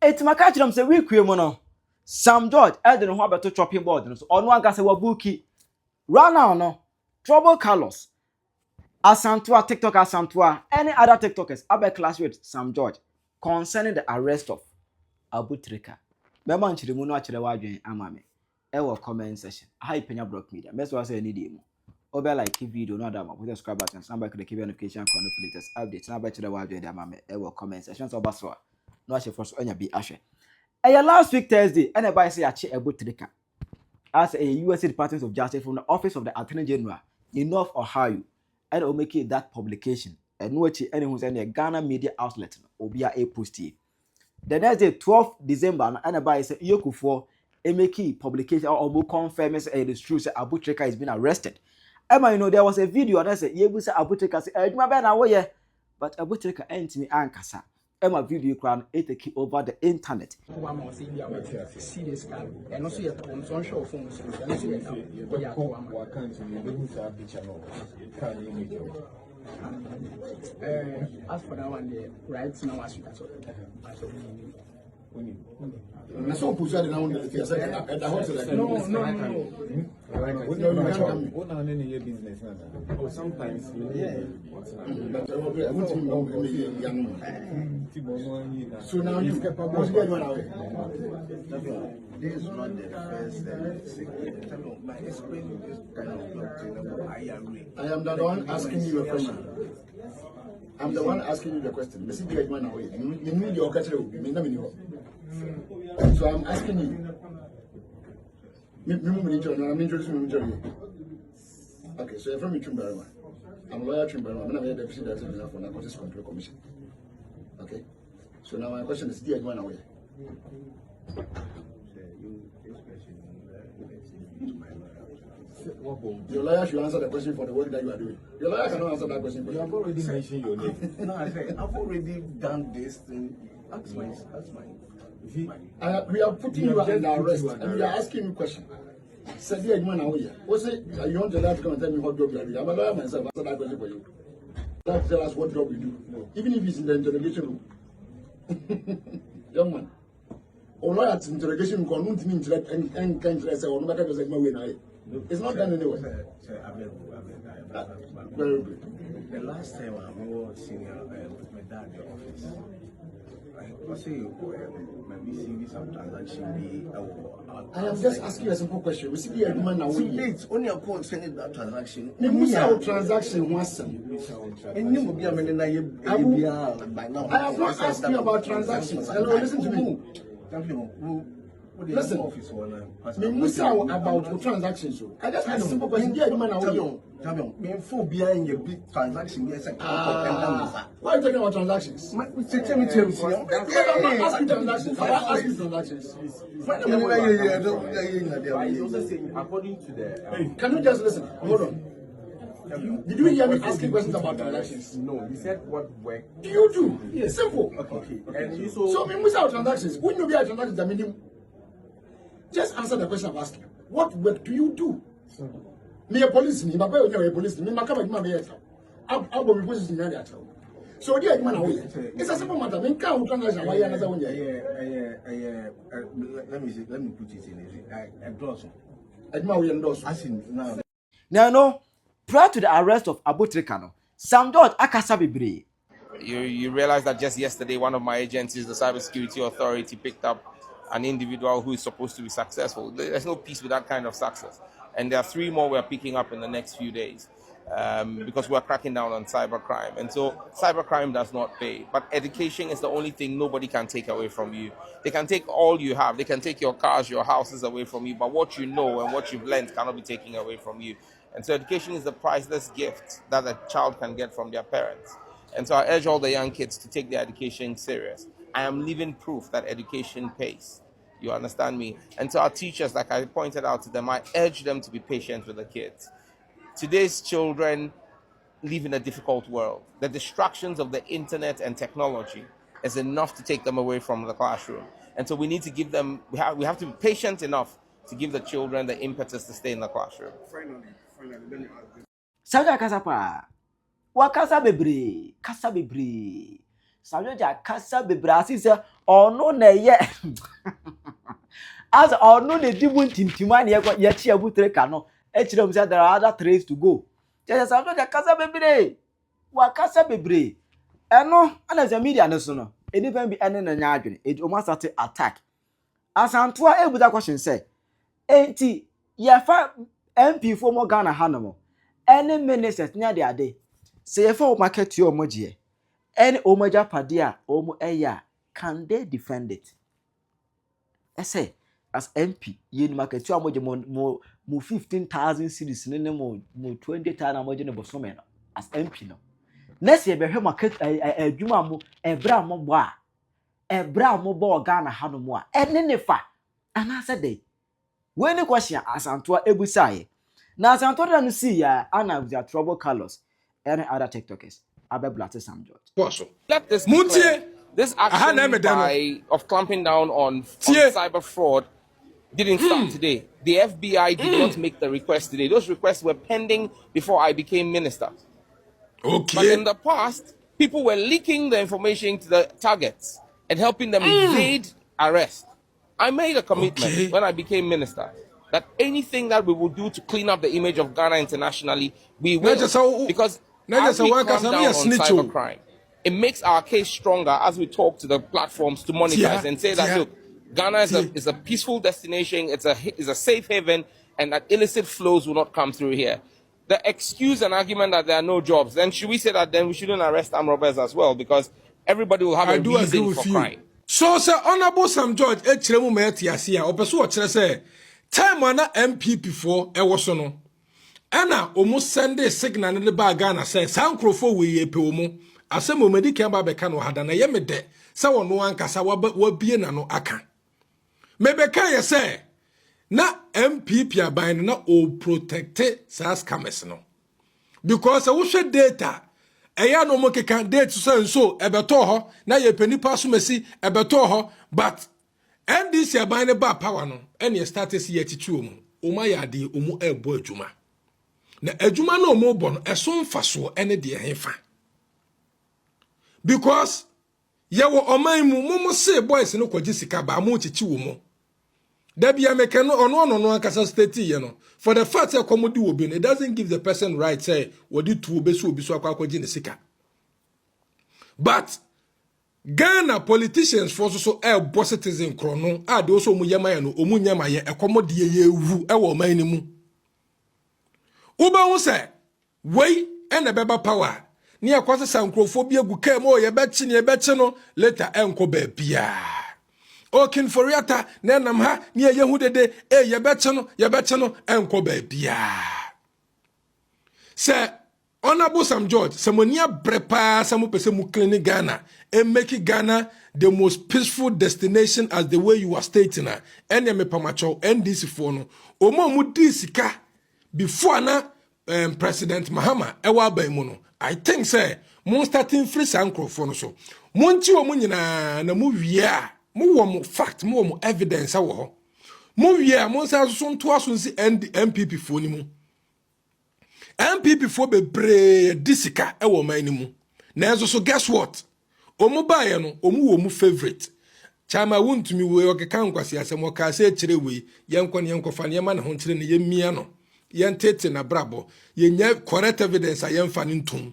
It's my catch them say we mono. Sam George, I don't know how about to chopping board. So on one can say what bookie. Run now, no. Trouble Carlos. Asantua, TikTok Asantua, any other TikTokers, about class with Sam George concerning the arrest of Abu Trica. Remember, I'm going to watch Amame. Ever comment section. Hi, Penyah Block Media. Best was any demo. Over like video, no damn. Put a subscribe button. Stand by the notification for the latest updates. Now back to the watch Amame. Ever comment section. So baswa. No ashe first on your be ashe. Last week Thursday, anybody say Abu Trica as a U.S. Department of Justice from the Office of the Attorney General in North Ohio, and will make it that publication. And which anyone who's any Ghana media outlet will be a post. The next day, 12th December, anybody say Yokufo make publication or more confirm it is true. Say Abu Trica has been arrested. Emma, you know there was a video and I said you say Abu Trica say but Abu Trica ain't me ankasa. Emma video crown it take over the internet. See this guy, and also your phone show phones. As for that one, the right now, as you can I saw push out now at the hotel. No. What are any business? Oh, sometimes, but I want to know so now you get one away. This is not the first but explaining this kind of doctrine. I am the one asking you a question. I'm the one asking you the question. Let's see the one away. You need your catcher. So I'm asking you. I'm introducing you. Okay, so you're from Chumbarama. I'm a lawyer Chumbarama. I'm a deputy director for Narcotics Control Commission. Okay. So now my question is, do you want away? Your lawyer should answer the question for the work that you are doing. Your lawyer cannot answer that question. You have already mentioned your name. No, I said I've already done this thing. That's my. We are putting you under arrest and we are asking you a question. Said you man away. What's it? You want the lawyer to come and tell me what job you are doing? I'm a lawyer myself. Answer that question for you. Let's tell us what job you do. No. Even if it's in the interrogation room. Young man. Or lawyer at interrogation room can't mean and can't say or no matter what my way. It's not done anyway. Very good. The last time I was senior with my dad in the office, I say maybe see some transaction. I am just asking you a simple question. We see the agreement now. It's only a point sending that transaction. The transaction was and you will be a by now. I have not asked you about transactions. Hello, listen to me. Listen, about transactions. I just asked a simple question. Before behind your big transaction, yes, why are you talking about transactions? I'm not asking transactions. I'm asking transactions. He's also saying, according to the. Can you just listen? Hold on. Did you hear me asking questions about transactions? No, you said what work. You do. Yes. Simple. Okay. And you so we miss out transactions. When you be at transactions, I mean, just answer the question I'm asking. What work do you do? Me a policeman, my boy, a policeman. My camera, my I'll be positioned in that. So dear man, it's a simple matter. Me can't transaction. Why another one? Let me put it in a endorse. Now, no. Prior to the arrest of Abu Trica, Sam George akasa bebre. You realize that just yesterday, one of my agencies, the Cybersecurity Authority, picked up an individual who is supposed to be successful. There's no peace with that kind of success. And there are 3 more we're picking up in the next few days because we're cracking down on cybercrime. And so cybercrime does not pay. But education is the only thing nobody can take away from you. They can take all you have. They can take your cars, your houses away from you. But what you know and what you've learned cannot be taken away from you. And so education is the priceless gift that a child can get from their parents. And so I urge all the young kids to take their education serious. I am living proof that education pays. You understand me? And to our teachers, like I pointed out to them, I urge them to be patient with the kids. Today's children live in a difficult world. The distractions of the internet and technology is enough to take them away from the classroom. And so we need to give them, we have to be patient enough to give the children the impetus to stay in the classroom. Saga kasapa. Wakasa bebre. Kasa bebre. Sam George akasa bebrasi se ono na ye as ono na dibu ntintima na ye chi Abu Trica no e chire mu say there are other 3 to go je Sam George akasa bebre wa akasa bebre eno ana ze media no so no anytime be ene na nya adwene e o ma start attack asantoa ebuza question say enti ye fa MP for mo Ghana hanomo any ministers nya de ade say ye fa o market you omoje any omoja padia omo eya can they defend it? I say as MP ye ni market you omoje mo 15,000 cedis ne mo 20,000 omoje ne bosome no as MP no next year be hwe market adwuma mo ebra mo bo a ebra mo bo Ghana hanomo a ene ne fa ana say dey when the question asantoa ebusaye na asantoa no see ya ana with their trouble colors any other TikTokers abeblat Sam George. Let this be clear. This action of clamping down on cyber fraud didn't start today. The FBI did not make the request today. Those requests were pending before I became minister. Okay. But in the past, people were leaking the information to the targets and helping them evade arrest. I made a commitment when I became minister that anything that we will do to clean up the image of Ghana internationally, we will. Because as we clamp down on cybercrime, it makes our case stronger as we talk to the platforms to monetize and say that, look, Ghana is a peaceful destination, it's a safe haven, and that illicit flows will not come through here. The excuse and argument that there are no jobs, then should we say that then we shouldn't arrest armed robbers as well? Because everybody will have a reason for crime. So, sir, Honorable Sam George, Echremu Metiasia, Opesu Ochrese, time wana MPP for Ewosono. Ana almost Sunday signal in the bagana says, Sound Crofo we ye peomo, Asemo Medicamba Becano Hadana Yemede, Sawa no ankasa wa bien no aka. Mebeka say, na MPP abine na o protected SAS Camesno. Because I wish data. Eya no mo keka date so ebeto ho na ye panipa so mesi ebeto ho but NDC aban ne ba power no ene status ye titu omu oma ya de omu ebo adwuma na adwuma no omu bo no eso mfaso ene de henfa because ye wo oman mu mo se boys no kwaji sika ba mo chichi wo mo da bia meka no ono akasa state ye no for the fact that komodi wo bi no it doesn't give the person right say wodi tu obesu obi so akwaji ne sika. But Ghana politicians for so boss citizen chrono a de also mu yama no omu nyama ye ekomode ye ewu e wo man ni mu uba hu se wei ene beba power ni akwase sankrofobia gu kam o ye bechi no later enko ba bia okin foriata na nam ha ni ye hu dede ye bechi no enko ba bia se Honorable Sam George, Samonia brepa samu pese mu clean Ghana and make Ghana the most peaceful destination as the way you are stating. Enya me pamacho NDC for no. Omo mu disika before na President Mahama ewa ba mu no. I think say mon starting free sankro for no so. Monti omo nyina na mu wia. Mu wo mu fact, mu wo mu evidence awo ho. Mu wia mon sa so nto aso nsi MPP for ni mu. MPP for bebre disika e wo man ni mu na enso so guess what omu bae no omu wo mu favorite chama wontumi we okeka nkwase asem oka se kire we yenkofa ne ma na ho kire ne yemia no yentete na brabo yenya correct evidence ayemfa ne ntum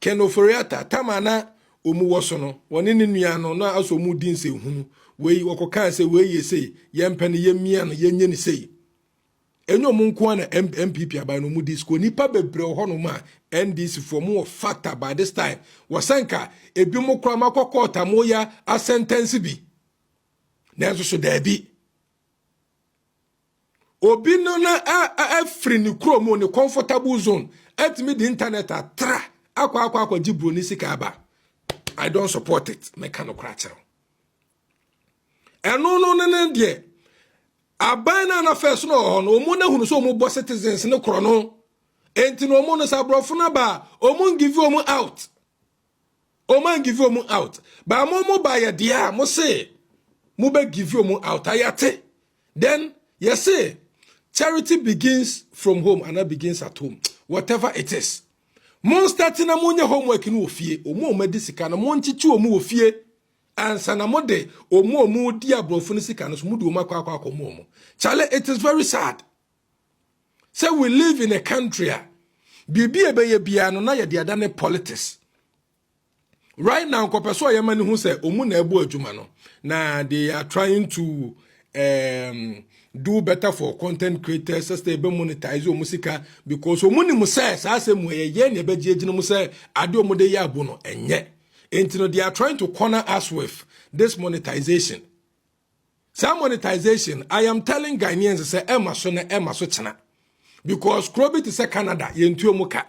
kenoforiata tamana omu wo so no woni ne nua no na aso mu din se hunu we okoka se we yese yempa ne yemia no yenye ne sei enyo munko na MPP aban no mu disco nipa bebre ho no ma NDC for mu factor by this time wasanka ebi mu kra makokota mo ya a sentence bi na so da bi obi no na a free ni kro mo ni comfortable zone atimi the internet atra akwa jibro ni sika aba I don't support it me kan okra chero eno no de abana na first no omu na hunu so omu boss citizens ne kro no enti no omu no sabrofo na ba omu give you omu out omu give you omu out ba mo ba ya dia mo say mo be give you omu out ayate then you say charity begins from home and it begins at home whatever it is Mon starting na monye homework no ofie, omo medisika na mon chichi omo ofie. Ansa na mode omo di abrofo no sika no so mudu omo akwa omo. Chale, it is very sad. Say we live in a country bibi ebeye bia no na ye de adane politics. Right now kopeso yemani hu say omu na ebu adwuma no. Na they are trying to do better for content creators so they be monetize omu sika because omu ni mu say say mu ye na be jejina mu say ade omu de ya abu no enye. Entino they are trying to corner us with this monetization. Some monetization, I am telling Ghanaians say ema so chena. Because Krobit is Canada, yentuo muka.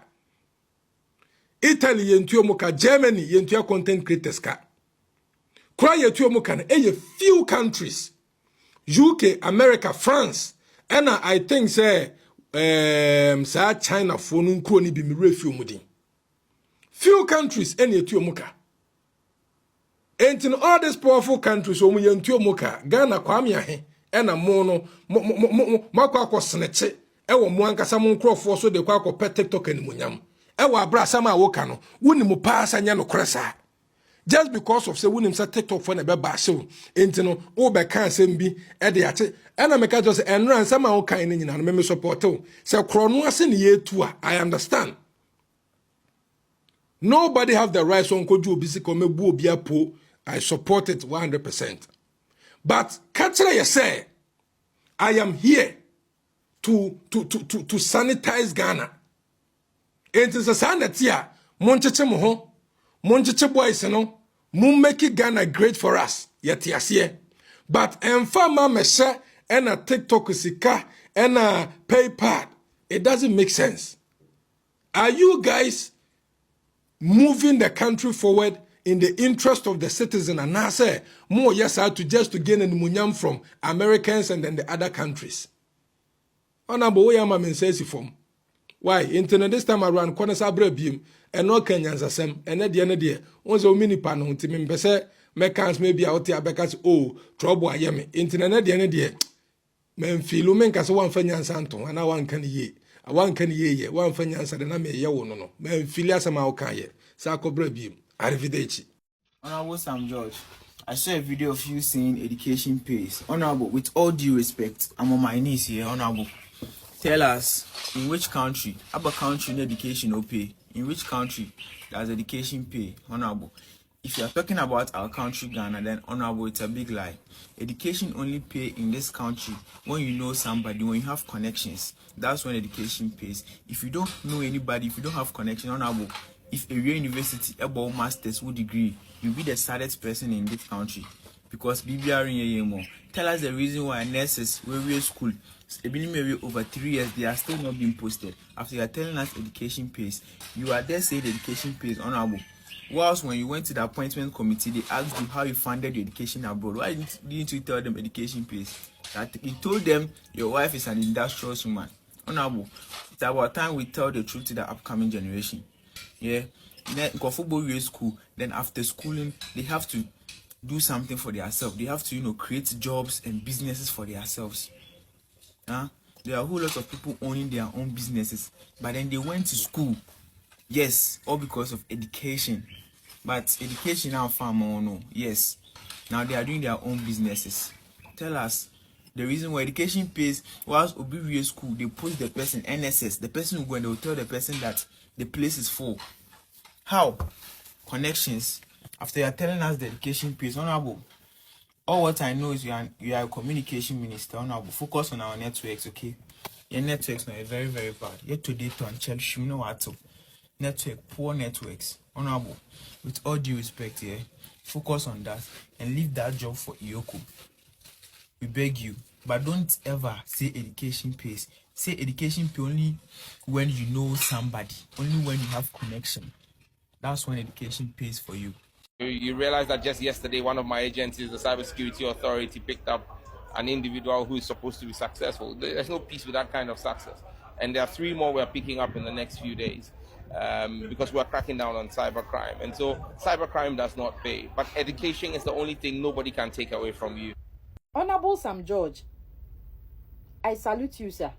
Italy yentuo muka, Germany yentuo content creators ka. Kra yentuo muka na few countries. UK, America, France, and I think say sa China for nunko ni bi mi refill mudi. Few countries any yentuo muka. And in all these powerful countries, omu yentuo muka, Ghana kwa mi ahe, ena mono makwa sneche. Ewo mwankasa mo nkrofo so de kwa akopɛ TikTok animunyam ewo abra sama awoka no woni mu paasa nya no kresa just because of say woni msa TikTok for na be ba hyew enti no wo be kan asɛm bi e de ache ena meka jo say enran sama awoka ni nyina no me support o say krono ase ne yetu a I understand. Nobody have the right on koju obi sika mebu obi apo. I support it 100%. But catcher you say I am here to sanitize Ghana. It is a sanatia, Moncheche Moho, Moncheche boys, no, Moon make Ghana great for us, yet yes, yeah. But Enfama Mesha and a TikTok sika and a PayPal, it doesn't make sense. Are you guys moving the country forward in the interest of the citizen? And I say more yes, I to just to gain an munyam from Americans and then the other countries. Honorable way am I says form. Why? Internet this time around corner sabre beam and no Kenyans asem and at the end of the year. Once a mini panel to me say mechans maybe out here because trouble I am internet at the end of the year. Men feel men cast one Fenyan Santo and I one can ye. I one can ye one Fenyan said and I may no. Men feel as a maukaye. Sako beam. Arrivederci. Honorable Sam George, I saw a video of you saying education pays. Honorable, with all due respect, I'm on my knees here, Honorable. Tell us, in which country, other country education no pay? In which country does education pay? Honorable. If you are talking about our country, Ghana, then Honorable, it's a big lie. Education only pay in this country when you know somebody, when you have connections. That's when education pays. If you don't know anybody, if you don't have connection, Honorable, if a real university about masters with degree, you'll be the saddest person in this country. Because BBR tell us the reason why nurses were real school. They've been maybe over 3 years, they are still not being posted. After you are telling us education pays, you are there saying the education pays, Honorable. Whilst when you went to the appointment committee, they asked you how you funded your education abroad. Why didn't you tell them education pays? That you told them your wife is an industrious woman. Honorable, it's about time we tell the truth to the upcoming generation. Yeah, go football school. Then after schooling, they have to do something for themselves. They have to, create jobs and businesses for themselves. There are a whole lot of people owning their own businesses, but then they went to school. Yes, all because of education. But education now far more no. Yes, now they are doing their own businesses. Tell us the reason why education pays. Whilst Obi school, they post the person NSS. The person who go and they will tell the person that the place is full. How? Connections. After you are telling us the education pays, Honorable. All what I know is you are a communication minister, Honorable. Focus on our networks, okay? Your networks are very, very bad. Yet today to unchallenge you know what to. Network, poor networks. Honorable. With all due respect here, focus on that and leave that job for Iyoko. We beg you. But don't ever say education pays. Say education pay only when you know somebody, only when you have connection. That's when education pays for you. You realize that just yesterday, one of my agencies, the Cybersecurity Authority, picked up an individual who is supposed to be successful. There's no peace with that kind of success. And there are 3 more we're picking up in the next few days because we're cracking down on cybercrime. And so cybercrime does not pay. But education is the only thing nobody can take away from you. Honorable Sam George, I salute you, sir.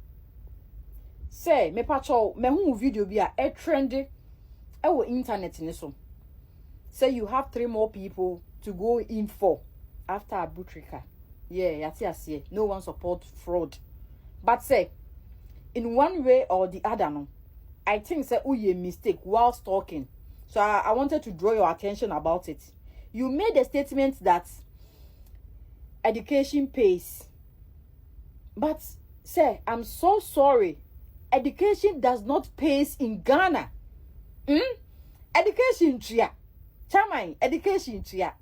Say, me patrol, me hu video be a trendy Our internet in so. Say you have 3 more people to go in for after Abu Trica. Yeah, yati. No one support fraud. But say, in one way or the other, no, I think say a mistake while talking. So I wanted to draw your attention about it. You made a statement that education pays. But say, I'm so sorry. Education does not pay in Ghana. Education tria. Chamai, education tria.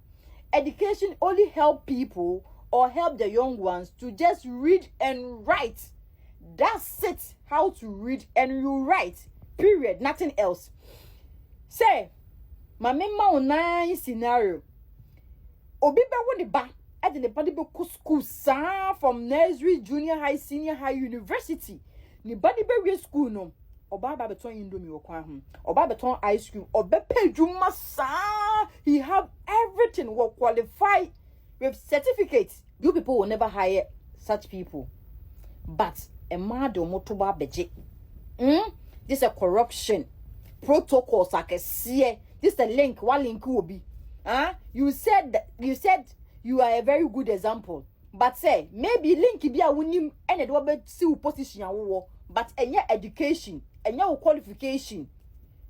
Education only help people or help the young ones to just read and write. That's it. How to read and you write. Period. Nothing else. Say, my mema on scenario. Obi be woni ba. At the body be school sa from nursery, junior high, senior high, university. Ni body be school no. Oba ba beton indomie okwa ho. Oba beton ice cream. Oba pay juma sa. He have everything. Will qualify with certificates. You people will never hire such people. But a mad motoba beje. This is a corruption. Protocols like a see. This is a link. What link will be? You said you are a very good example. But say maybe link be a winning and it will be still position but any education and your qualification.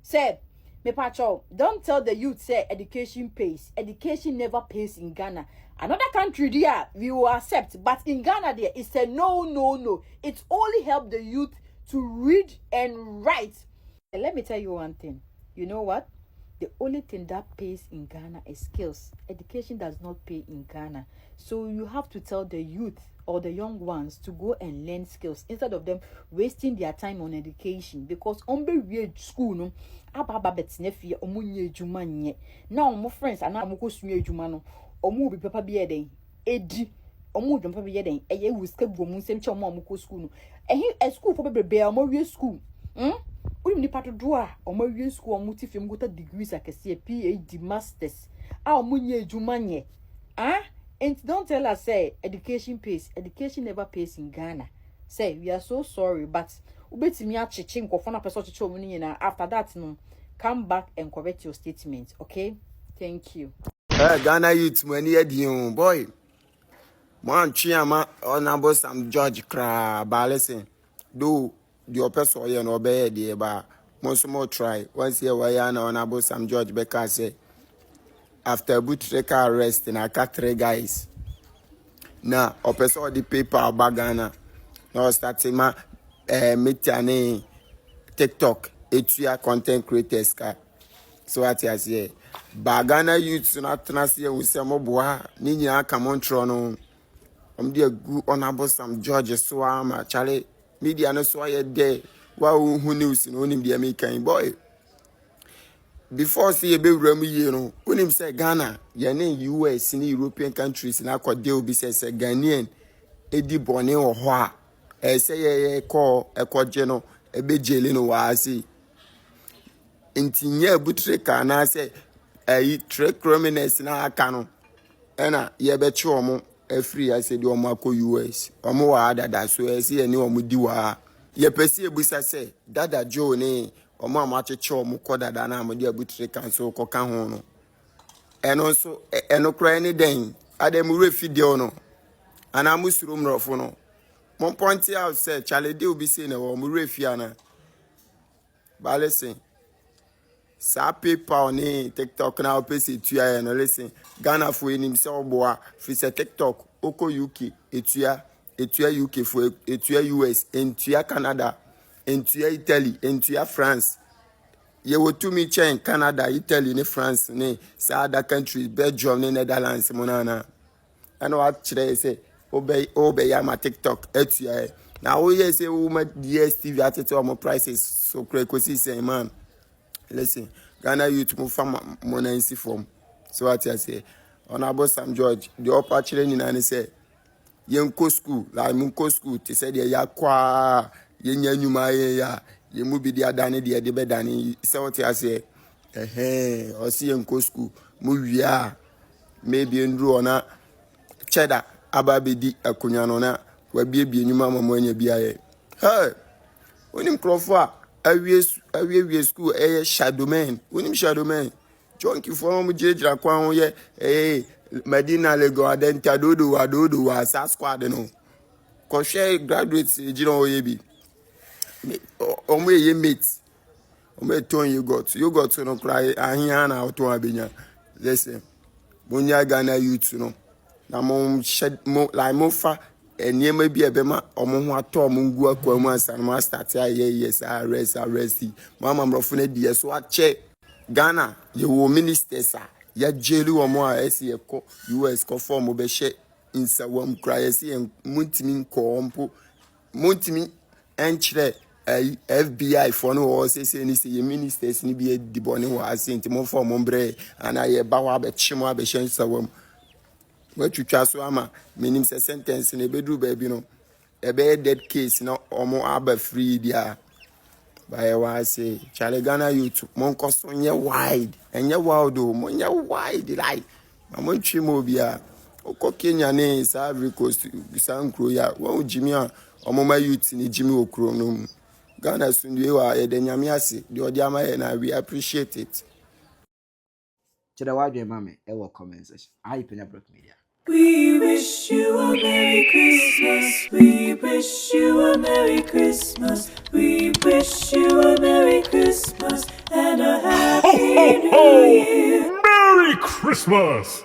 Say me pacho, don't tell the youth say education pays. Education never pays in Ghana. Another country there we will accept, but in Ghana there it's a no. It only help the youth to read and write. And let me tell you one thing. You know what? The only thing that pays in Ghana is skills. Education does not pay in Ghana. So you have to tell the youth or the young ones to go and learn skills instead of them wasting their time on education. Because on school no ababa betnefi omunye ejuma nye. Now my friends and I'm go sunye ejuma no. Omu bi papa bi eden edi omu dwom papa bi eden eye wuska bom nsem che omu amko school no. Ehi school for bebe omu wie school. Uni pato doa omo wie school omo ti fem gota degrees akese PhD masters omo nye ejuma nye and don't tell us say education pays. Education never pays in Ghana. Say we are so sorry but ubetimi achichi nkofo na person chichi omo nyina after that no come back and correct your statement. Okay, thank you. Ghana youth money edion boy man chiama honorable Sam George cra ba listen do the person here no be there ba most more try once here why na honorable Sam George Becker say after Abu Trica arrest na cat 3 guys na person the paper ba Ghana no starting ma meet TikTok etua content creators ka so what I say ba Ghana youth na transie we say mo boa ni nyina ka montro no dey good honorable Sam George so am Charlie media no so ye there wa who news no nim dey make kan boy before see be wura ye no unim say Ghana ye ne US ni European countries na akode obi say Ghanaian edi bone wo ho a say ye call ekoje no e be jele no wa asi intinye Abu Trica na say trick criminals na aka no ena ye be che omo free I said you mako US omo wa dada so e say ni omo di wa ye pesi ebusa say dada Joe ni omo amacheche omo ko dada na amodi Abu Trica so ko ka ho no eno so eno kra ni den adem refide no ana musuro mrofo no mon point out say chale de obi say na omo refia na ba listen sa paper on TikTok na opese etua no listen Ghana for enim se oboa fi se TikTok oko UK etua UK for etua US etua Canada etua Italy etua France ye wo to me chain Canada Italy ni France ni sa other countries Belgium ni Netherlands monana and what today say obey ya ma TikTok etua na wo ye say wo ma DSTV atete mo prices so crazy say man. Listen, Ghana youth move from monancy form. So what I say, honorable Sam George, the upper children in say, yenko school, like munko school, they say they ya kwa, yenya nyuma ya, ye mubi dia dani dia debe dani. So what I say, or see yenko school, muya, maybe ndru ona, cheddar, ababedi akunyano na, we be nyuma mwenye biaye. Hey, when him crofwa. awie school shadow man unim shadow man junkie for mo jira kwan ho ye Medina Lego adenta dodo wa sa squad no ko share graduates jira ho ye bi omo ye mate omo ton yogurt no cry ahia na auto abenya listen monya Ghana youth no na mo shed mo like mo fa enema bi ebema omo ho ato omo ngu akwa mu ansa no start yes arrest mama mrofo na die so ache Ghana ye wo ministers ya jeli omo a esi ekọ US ko form be she insawam cry esi muntimi nko muntimi enchire FBI for no or say ni say ministers ni bi di boni wa asenti mo form mbre ana ye ba wa be chimo abe shen sawam watwitwa so ama menim se sentence na bedru ba bi no ebe dead case na omo aba free dia by wa say chale Ghana youth mon koso nye wide enye wild o mon nye wide like mon twimo bia okọ Kenya ne Ivory Coast sankro ya won jimi a omo ma youth ni jimi okro no Ghana sunduwe wa ye de nyame ase de odi ama ye na we appreciate it. Chida wadwe mame e wo comment section. I Penyah Media. We wish you a Merry Christmas. We wish you a Merry Christmas. We wish you a Merry Christmas and a Happy New Year. Merry Christmas!